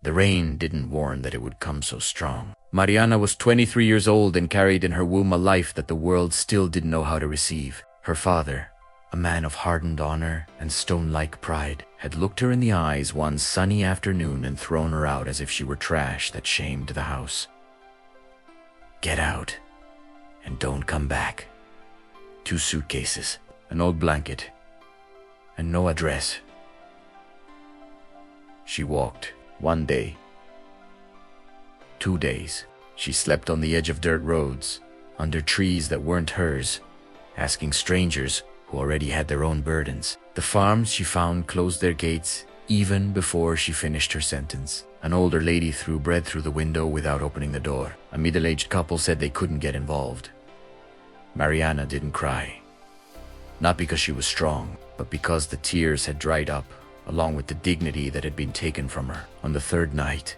The rain didn't warn that it would come so strong. Mariana was 23 years old and carried in her womb a life that the world still didn't know how to receive. Her father, a man of hardened honor and stone-like pride, had looked her in the eyes one sunny afternoon and thrown her out as if she were trash that shamed the house. "Get out, and don't come back." 2 suitcases, an old blanket, and no address. She walked. 1 day. 2 days. She slept on the edge of dirt roads, under trees that weren't hers, asking strangers who already had their own burdens. The farms she found closed their gates even before she finished her sentence. An older lady threw bread through the window without opening the door. A middle-aged couple said they couldn't get involved. Mariana didn't cry. Not because she was strong, but because the tears had dried up, along with the dignity that had been taken from her. On the 3rd night,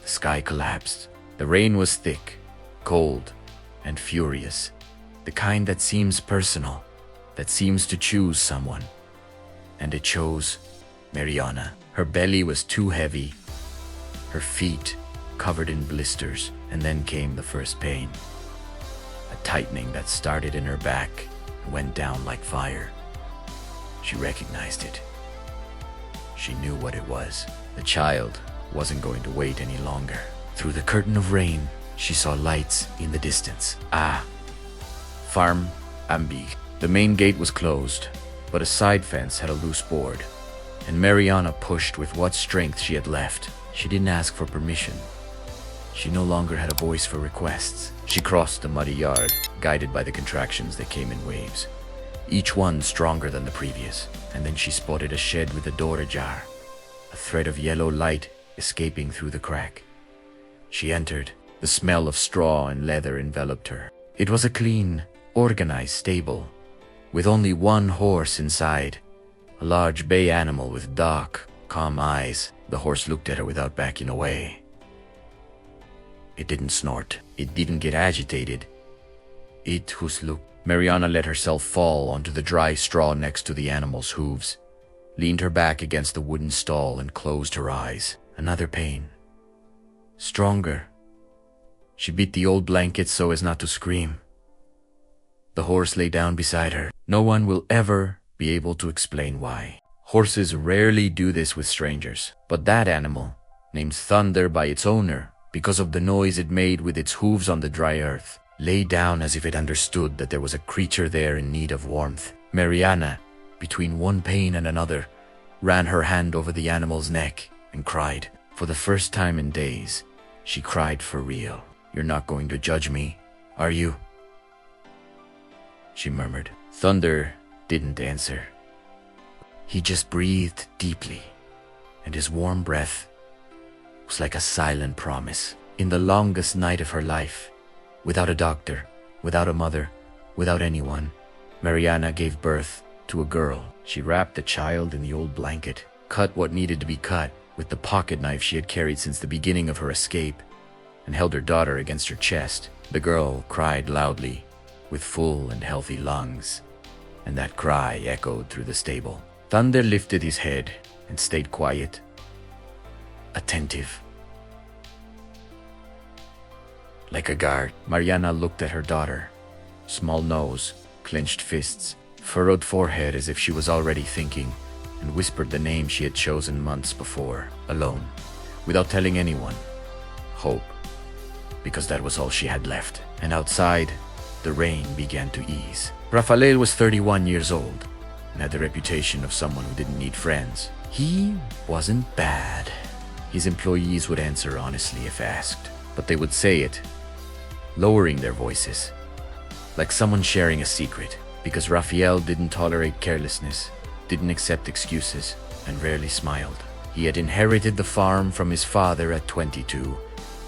the sky collapsed. The rain was thick, cold, and furious. The kind that seems personal, that seems to choose someone. And it chose Mariana. Her belly was too heavy, her feet covered in blisters, and then came the first pain. A tightening that started in her back and went down like fire. She recognized it. She knew what it was. The child wasn't going to wait any longer. Through the curtain of rain, she saw lights in the distance. Farm Ambi. The main gate was closed, but a side fence had a loose board, and Mariana pushed with what strength she had left. She didn't ask for permission. She no longer had a voice for requests. She crossed the muddy yard, guided by the contractions that came in waves, each one stronger than the previous. And then she spotted a shed with the door ajar, a thread of yellow light escaping through the crack. She entered. The smell of straw and leather enveloped her. It was a clean, organized stable, with only one horse inside, a large bay animal with dark, calm eyes. The horse looked at her without backing away. It didn't snort. It didn't get agitated. It just looked. Mariana let herself fall onto the dry straw next to the animal's hooves, leaned her back against the wooden stall and closed her eyes. Another pain. Stronger. She beat the old blanket so as not to scream. The horse lay down beside her. No one will ever be able to explain why. Horses rarely do this with strangers, but that animal, named Thunder by its owner because of the noise it made with its hooves on the dry earth, lay down as if it understood that there was a creature there in need of warmth. Mariana, between one pain and another, ran her hand over the animal's neck and cried. For the first time in days, she cried for real. "You're not going to judge me, are you?" she murmured. Thunder didn't answer. He just breathed deeply, and his warm breath was like a silent promise. In the longest night of her life, without a doctor, without a mother, without anyone, Mariana gave birth to a girl. She wrapped the child in the old blanket, cut what needed to be cut with the pocket knife she had carried since the beginning of her escape, and held her daughter against her chest. The girl cried loudly, with full and healthy lungs, and that cry echoed through the stable. Thunder lifted his head and stayed quiet, attentive. Like a guard, Mariana looked at her daughter. Small nose, clenched fists, furrowed forehead as if she was already thinking, and whispered the name she had chosen months before, alone, without telling anyone. Hope, because that was all she had left. And outside, the rain began to ease. Rafael was 31 years old and had the reputation of someone who didn't need friends. He wasn't bad. His employees would answer honestly if asked, but they would say it, lowering their voices, like someone sharing a secret, because Rafael didn't tolerate carelessness, didn't accept excuses, and rarely smiled. He had inherited the farm from his father at 22,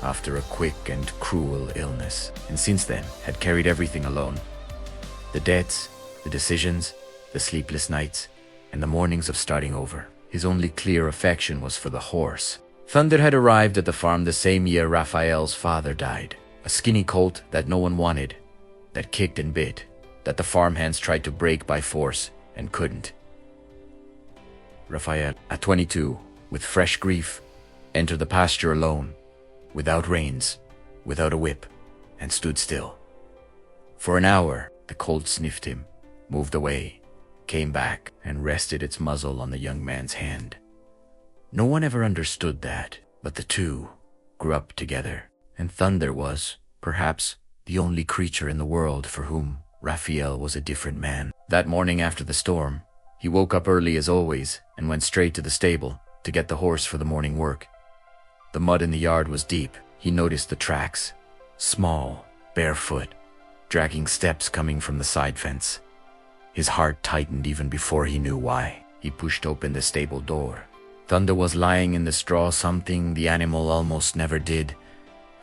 after a quick and cruel illness, and since then had carried everything alone. The debts, the decisions, the sleepless nights, and the mornings of starting over. His only clear affection was for the horse. Thunder had arrived at the farm the same year Rafael's father died. A skinny colt that no one wanted, that kicked and bit, that the farmhands tried to break by force and couldn't. Rafael, at 22, with fresh grief, entered the pasture alone, without reins, without a whip, and stood still. For an hour, the colt sniffed him, moved away, came back, and rested its muzzle on the young man's hand. No one ever understood that, but the two grew up together, and Thunder was, perhaps, the only creature in the world for whom Raphael was a different man. That morning after the storm, he woke up early as always and went straight to the stable to get the horse for the morning work. The mud in the yard was deep. He noticed the tracks, small, barefoot, dragging steps coming from the side fence. His heart tightened even before he knew why. He pushed open the stable door. Thunder was lying in the straw, something the animal almost never did,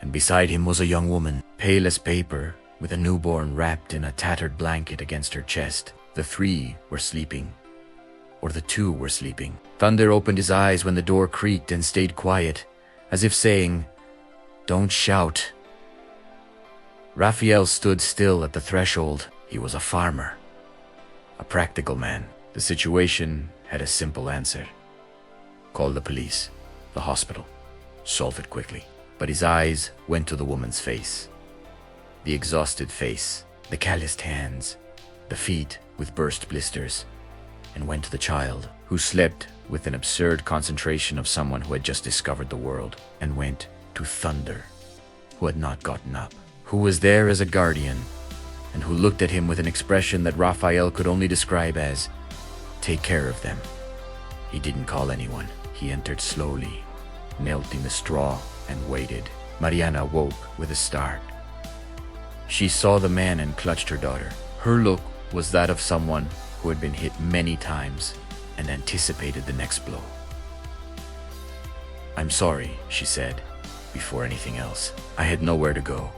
and beside him was a young woman, pale as paper, with a newborn wrapped in a tattered blanket against her chest. The three were sleeping. Or the two were sleeping. Thunder opened his eyes when the door creaked and stayed quiet, as if saying, "Don't shout." Raphael stood still at the threshold. He was a farmer, a practical man. The situation had a simple answer. Call the police, the hospital, solve it quickly. But his eyes went to the woman's face. The exhausted face, the calloused hands, the feet with burst blisters, and went to the child, who slept with an absurd concentration of someone who had just discovered the world, and went to Thunder, who had not gotten up, who was there as a guardian, and who looked at him with an expression that Raphael could only describe as, "Take care of them." He didn't call anyone. He entered slowly, knelt in the straw, and waited. Mariana woke with a start. She saw the man and clutched her daughter. Her look was that of someone who had been hit many times and anticipated the next blow. "I'm sorry," she said, before anything else. "I had nowhere to go.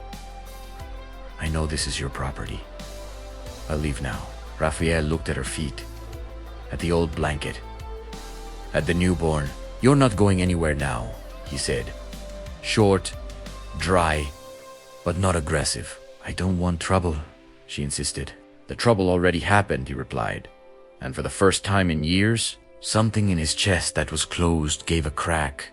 I know this is your property. I'll leave now." Raphael looked at her feet, at the old blanket, at the newborn. "You're not going anywhere now," he said. "Short, dry, but not aggressive." "I don't want trouble," she insisted. "The trouble already happened," he replied. And for the first time in years, something in his chest that was closed gave a crack.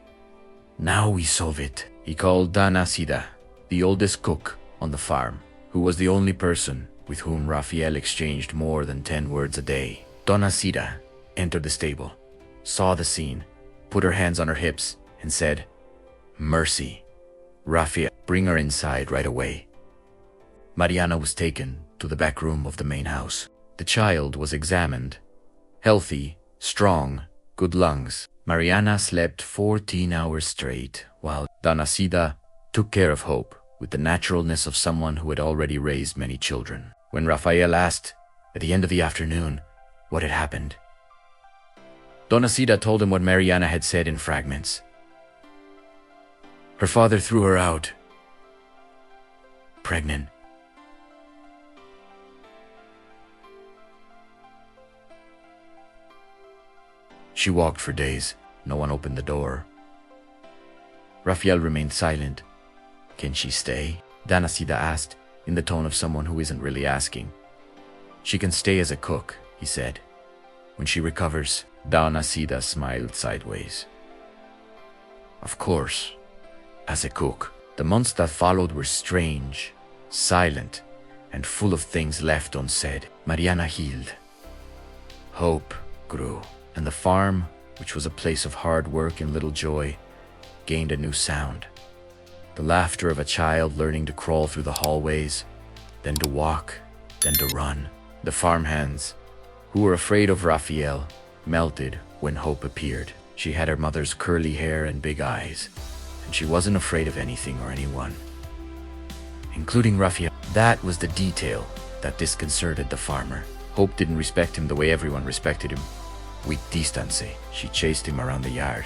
"Now we solve it." He called Dana Sida, the oldest cook on the farm, who was the only person with whom Raphael exchanged more than 10 words a day. Donna Sida entered the stable, saw the scene, put her hands on her hips, and said, "Mercy. Raphael, bring her inside right away." Mariana was taken to the back room of the main house. The child was examined. Healthy, strong, good lungs. Mariana slept 14 hours straight, while Donna Sida took care of Hope with the naturalness of someone who had already raised many children. When Raphael asked, at the end of the afternoon, what had happened, Donna Sida told him what Mariana had said in fragments. Her father threw her out, pregnant. She walked for days. No one opened the door. Raphael remained silent. "Can she stay?" Dana Sida asked, in the tone of someone who isn't really asking. "She can stay as a cook," he said. "When she recovers." Dana Sida smiled sideways. "Of course, as a cook." The months that followed were strange, silent, and full of things left unsaid. Mariana healed. Hope grew, and the farm, which was a place of hard work and little joy, gained a new sound. The laughter of a child learning to crawl through the hallways, then to walk, then to run. The farmhands, who were afraid of Raphael, melted when Hope appeared. She had her mother's curly hair and big eyes, and she wasn't afraid of anything or anyone, including Raphael. That was the detail that disconcerted the farmer. Hope didn't respect him the way everyone respected him. With decency, she chased him around the yard.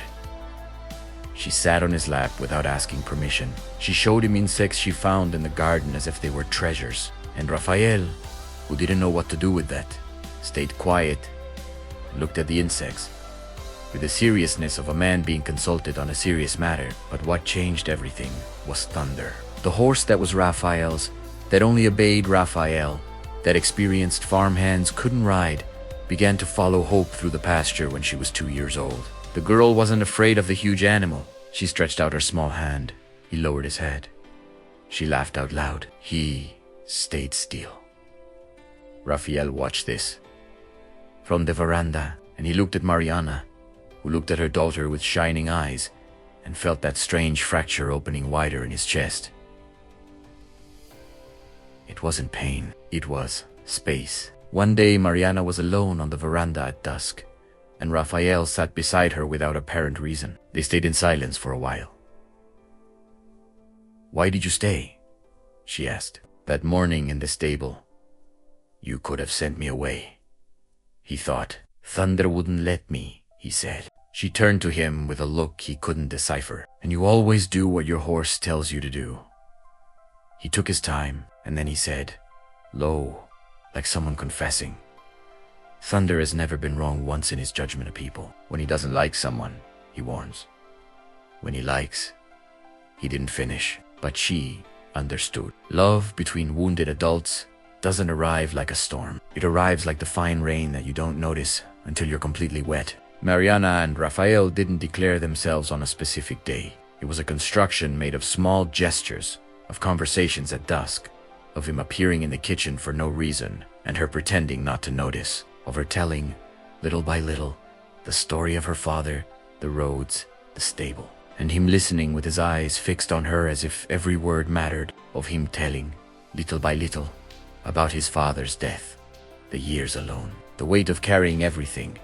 She sat on his lap without asking permission. She showed him insects she found in the garden as if they were treasures. And Raphael, who didn't know what to do with that, stayed quiet and looked at the insects with the seriousness of a man being consulted on a serious matter. But what changed everything was Thunder. The horse that was Raphael's, that only obeyed Raphael, that experienced farmhands couldn't ride, began to follow Hope through the pasture when she was 2 years old. The girl wasn't afraid of the huge animal. She stretched out her small hand. He lowered his head. She laughed out loud. He stayed still. Raphael watched this from the veranda, and he looked at Mariana, who looked at her daughter with shining eyes and felt that strange fracture opening wider in his chest. It wasn't pain, it was space. One day Mariana was alone on the veranda at dusk, and Raphael sat beside her without apparent reason. They stayed in silence for a while. "Why did you stay?" she asked. "That morning in the stable. You could have sent me away." He thought. "Thunder wouldn't let me," he said. She turned to him with a look he couldn't decipher. "And you always do what your horse tells you to do." He took his time, and then he said, low, like someone confessing, "Thunder has never been wrong once in his judgment of people. When he doesn't like someone, he warns. When he likes." He didn't finish, but she understood. Love between wounded adults doesn't arrive like a storm. It arrives like the fine rain that you don't notice until you're completely wet. Mariana and Raphael didn't declare themselves on a specific day. It was a construction made of small gestures, of conversations at dusk, of him appearing in the kitchen for no reason and her pretending not to notice, of her telling, little by little, the story of her father, the roads, the stable, and him listening with his eyes fixed on her as if every word mattered, of him telling, little by little, about his father's death, the years alone, the weight of carrying everything,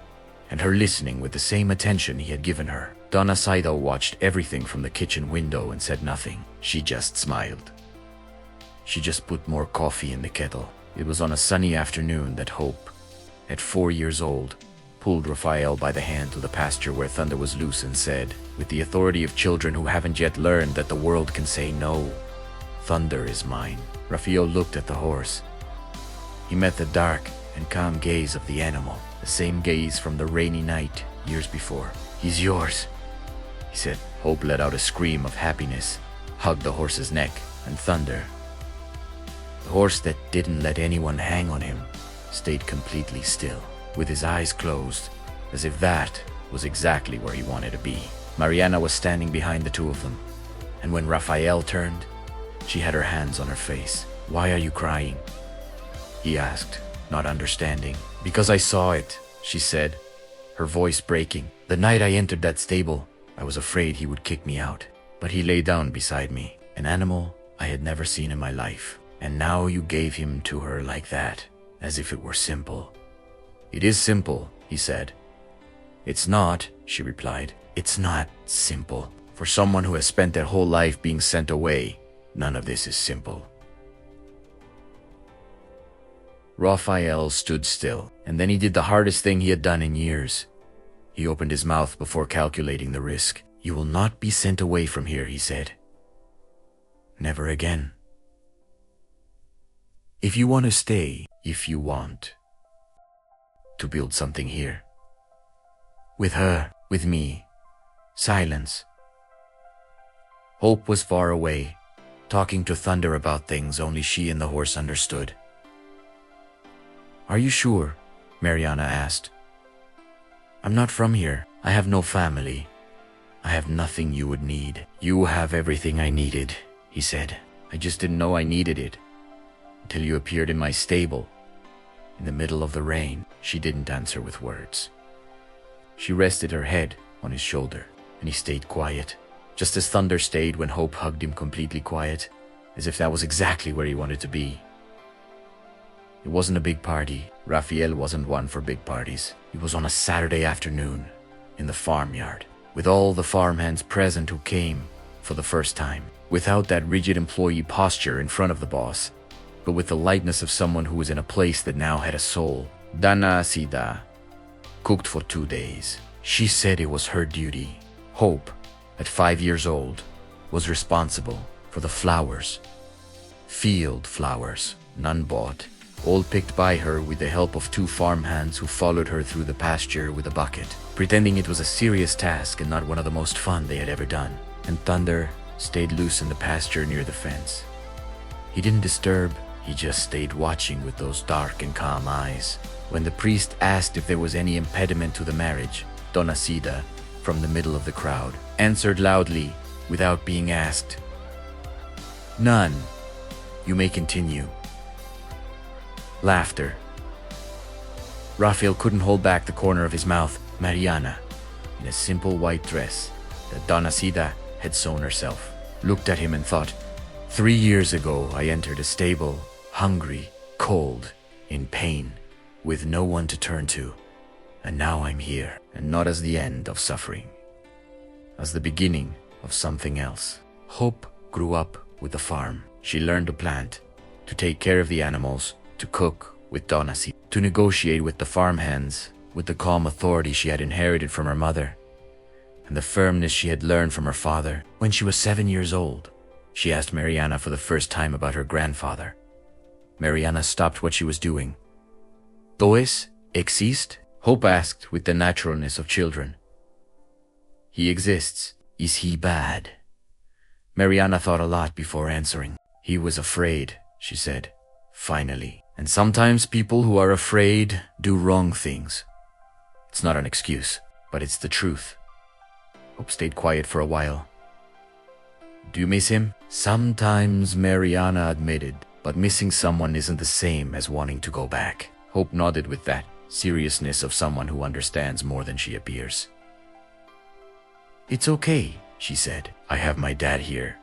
and her listening with the same attention he had given her. Donna Saido watched everything from the kitchen window and said nothing. She just smiled. She just put more coffee in the kettle. It was on a sunny afternoon that Hope, at 4 years old, pulled Raphael by the hand to the pasture where thunder was loose and said, with the authority of children who haven't yet learned that the world can say no, "Thunder is mine." Raphael looked at the horse. He met the dark and calm gaze of the animal, the same gaze from the rainy night years before. "He's yours," he said. Hope let out a scream of happiness, hugged the horse's neck, and Thunder, the horse that didn't let anyone hang on him, stayed completely still, with his eyes closed, as if that was exactly where he wanted to be. Mariana was standing behind the two of them, and when Raphael turned, she had her hands on her face. "Why are you crying?" he asked, not understanding. "Because I saw it," she said, her voice breaking. "The night I entered that stable, I was afraid he would kick me out. But he lay down beside me, an animal I had never seen in my life. And now you gave him to her like that, as if it were simple." "It is simple," he said. "It's not," she replied. "It's not simple. For someone who has spent their whole life being sent away, none of this is simple." Raphael stood still, and then he did the hardest thing he had done in years. He opened his mouth before calculating the risk. "You will not be sent away from here," he said. "Never again. If you want to stay, if you want to build something here. With her, with me. Silence." Hope was far away, talking to Thunder about things only she and the horse understood. "Are you sure?" Mariana asked. "I'm not from here. I have no family. I have nothing you would need." "You have everything I needed," he said. "I just didn't know I needed it until you appeared in my stable, in the middle of the rain." She didn't answer with words. She rested her head on his shoulder, and he stayed quiet, just as Thunder stayed when Hope hugged him completely quiet, as if that was exactly where he wanted to be. It wasn't a big party. Raphael wasn't one for big parties. It was on a Saturday afternoon, in the farmyard, with all the farmhands present who came for the first time, without that rigid employee posture in front of the boss, but with the lightness of someone who was in a place that now had a soul. Dana Sida cooked for 2 days. She said it was her duty. Hope, at 5 years old, was responsible for the flowers. Field flowers, none bought, all picked by her with the help of 2 farmhands who followed her through the pasture with a bucket, pretending it was a serious task and not one of the most fun they had ever done. And Thunder stayed loose in the pasture near the fence. He didn't disturb, he just stayed watching with those dark and calm eyes. When the priest asked if there was any impediment to the marriage, Donna Sida from the middle of the crowd, answered loudly without being asked. None. You may continue. Laughter. Raphael couldn't hold back the corner of his mouth. Mariana, in a simple white dress that Donna Sida had sewn herself, looked at him and thought, 3 years ago I entered a stable, hungry, cold, in pain, with no one to turn to. And now I'm here, and not as the end of suffering, as the beginning of something else. Hope grew up with the farm. She learned to plant, to take care of the animals, to cook with Donasi, to negotiate with the farm hands, with the calm authority she had inherited from her mother, and the firmness she had learned from her father. When she was 7 years old, she asked Mariana for the first time about her grandfather. Mariana stopped what she was doing. ¿Toes existe? Hope asked with the naturalness of children. He exists. Is he bad? Mariana thought a lot before answering. He was afraid, she said, finally. And sometimes people who are afraid do wrong things. It's not an excuse, but it's the truth. Hope stayed quiet for a while. Do you miss him? Sometimes, Mariana admitted, but missing someone isn't the same as wanting to go back. Hope nodded with that seriousness of someone who understands more than she appears. It's okay, she said. I have my dad here.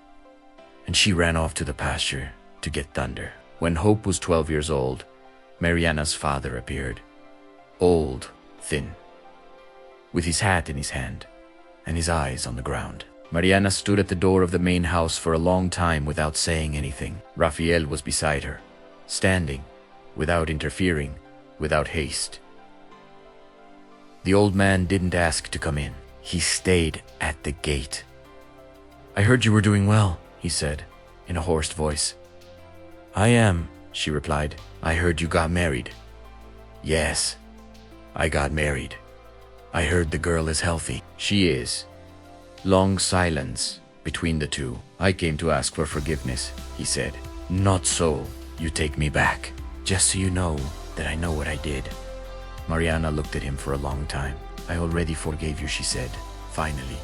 And she ran off to the pasture to get Thunder. When Hope was 12 years old, Mariana's father appeared. Old, thin, with his hat in his hand and his eyes on the ground. Mariana stood at the door of the main house for a long time without saying anything. Raphael was beside her, standing, without interfering, without haste. The old man didn't ask to come in. He stayed at the gate. I heard you were doing well, he said, in a hoarse voice. I am, she replied. I heard you got married. Yes, I got married. I heard the girl is healthy. She is. Long silence between the two. I came to ask for forgiveness, he said. Not so. You take me back. Just so you know that I know what I did. Mariana looked at him for a long time. I already forgave you, she said, finally.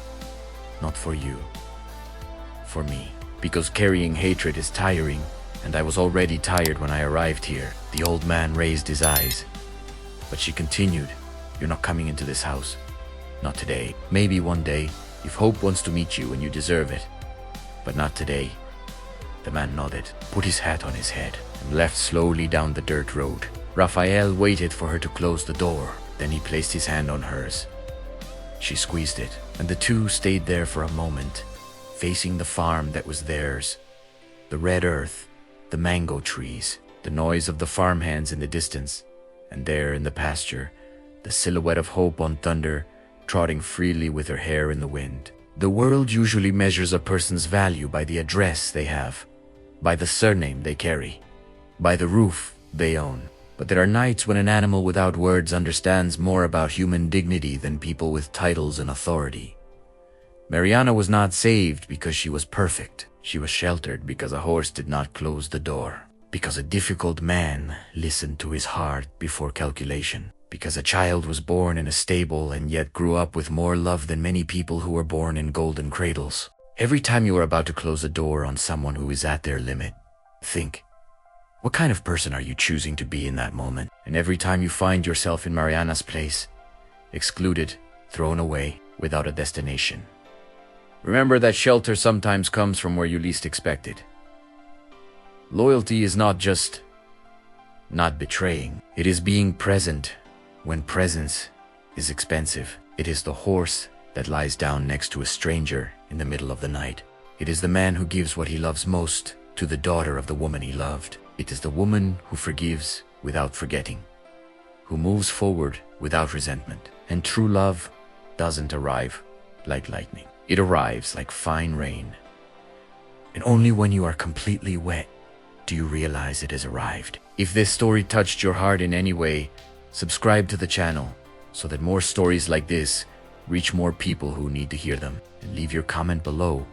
Not for you. For me. Because carrying hatred is tiring, and I was already tired when I arrived here. The old man raised his eyes. But she continued, you're not coming into this house. Not today. Maybe one day, if Hope wants to meet you and you deserve it. But not today. The man nodded, put his hat on his head, and left slowly down the dirt road. Raphael waited for her to close the door. Then he placed his hand on hers. She squeezed it, and the two stayed there for a moment, facing the farm that was theirs. The red earth, the mango trees, the noise of the farmhands in the distance, and there in the pasture, the silhouette of Hope on Thunder, trotting freely with her hair in the wind. The world usually measures a person's value by the address they have, by the surname they carry, by the roof they own. But there are nights when an animal without words understands more about human dignity than people with titles and authority. Mariana was not saved because she was perfect. She was sheltered because a horse did not close the door, because a difficult man listened to his heart before calculation, because a child was born in a stable and yet grew up with more love than many people who were born in golden cradles. Every time you are about to close a door on someone who is at their limit, think, what kind of person are you choosing to be in that moment? And every time you find yourself in Mariana's place, excluded, thrown away, without a destination, remember that shelter sometimes comes from where you least expect it. Loyalty is not just not betraying. It is being present when presence is expensive. It is the horse that lies down next to a stranger in the middle of the night. It is the man who gives what he loves most to the daughter of the woman he loved. It is the woman who forgives without forgetting, who moves forward without resentment. And true love doesn't arrive like lightning. It arrives like fine rain. And only when you are completely wet do you realize it has arrived. If this story touched your heart in any way, subscribe to the channel so that more stories like this reach more people who need to hear them. And leave your comment below.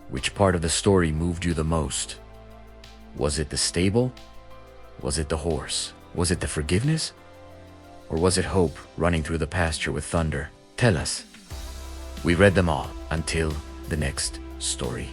Which part of the story moved you the most? Was it the stable? Was it the horse? Was it the forgiveness? Or was it Hope running through the pasture with Thunder? Tell us. We read them all until the next story.